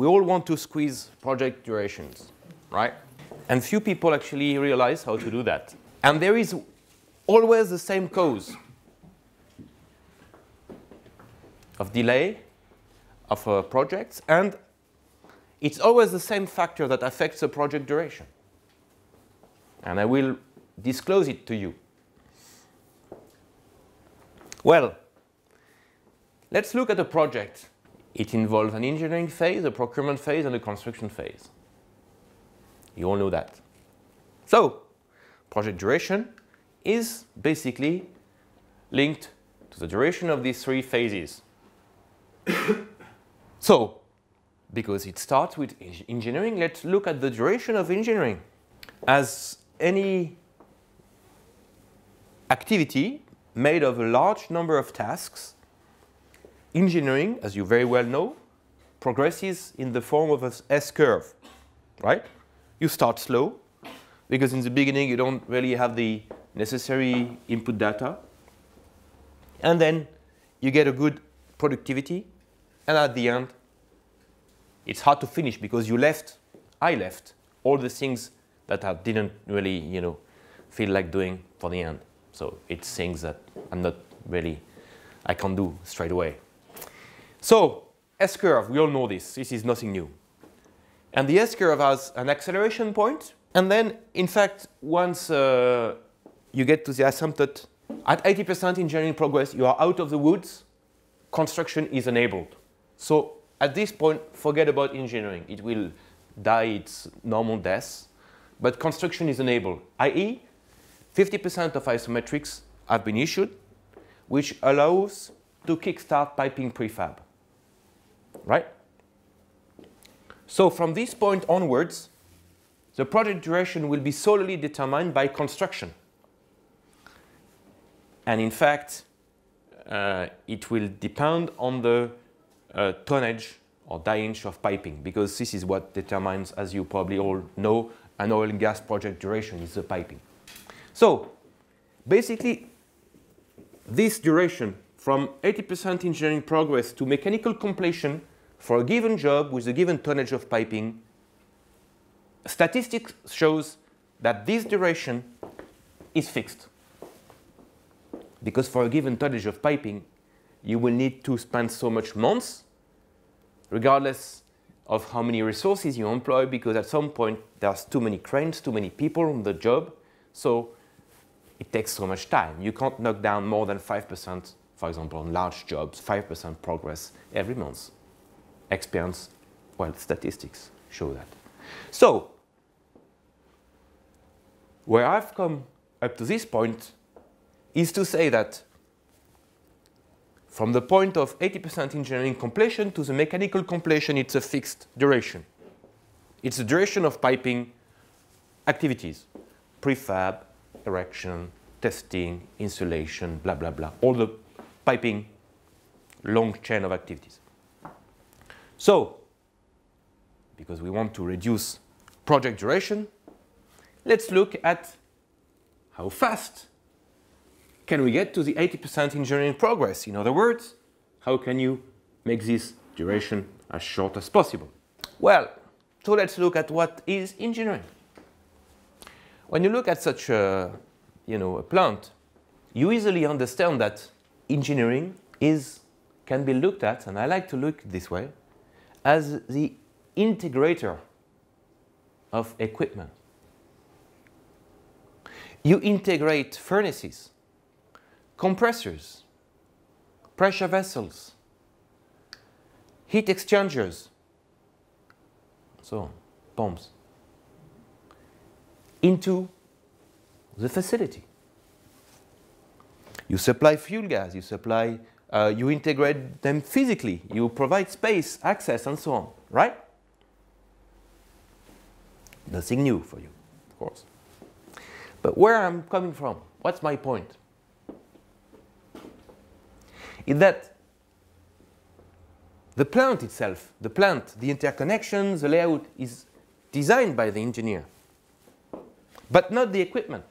we all want to squeeze project durations, right? And few people actually realize how to do that. And there is always the same cause of delay of projects, and it's always the same factor that affects the project duration. And I will disclose it to you. Well, let's look at a project. It involves an engineering phase, a procurement phase, and a construction phase. You all know that. So, project duration is basically linked to the duration of these three phases. So, because it starts with engineering, let's look at the duration of engineering. As any activity made of a large number of tasks, engineering, as you very well know, progresses in the form of an S-curve, right? You start slow, because in the beginning you don't really have the necessary input data. And then you get a good productivity, and at the end, it's hard to finish because I left all the things that I didn't really, feel like doing for the end. So it's things that I can't do straight away. So S-curve, we all know this. This is nothing new. And the S-curve has an acceleration point. And then, in fact, once you get to the asymptote, at 80% engineering progress, you are out of the woods. Construction is enabled. So at this point, forget about engineering. It will die its normal death. But construction is enabled, i.e., 50% of isometrics have been issued, which allows to kickstart piping prefab. Right? So from this point onwards, the project duration will be solely determined by construction. And in fact, it will depend on the tonnage or die inch of piping, because this is what determines, as you probably all know, an oil and gas project duration is the piping. So basically, this duration from 80% engineering progress to mechanical completion for a given job with a given tonnage of piping, statistics shows that this duration is fixed. Because for a given tonnage of piping, you will need to spend so much months, regardless of how many resources you employ, because at some point there's too many cranes, too many people on the job, so it takes so much time. You can't knock down more than 5%, for example, on large jobs, 5% progress every month. Experience, well, statistics show that. So, where I've come up to this point is to say that from the point of 80% engineering completion to the mechanical completion, it's a fixed duration. It's the duration of piping activities, prefab, erection, testing, insulation, blah, blah, blah, all the piping long chain of activities. So, because we want to reduce project duration, let's look at how fast can we get to the 80% engineering progress. In other words, how can you make this duration as short as possible? Well, so let's look at what is engineering. When you look at such a plant, you easily understand that engineering can be looked at, and I like to look this way, as the integrator of equipment. You integrate furnaces, compressors, pressure vessels, heat exchangers, so on, pumps, into the facility. You supply fuel gas, you integrate them physically, you provide space, access, and so on, right? Nothing new for you, of course. But where I'm coming from, what's my point? Is that the plant itself, the interconnections, the layout is designed by the engineer, but not the equipment.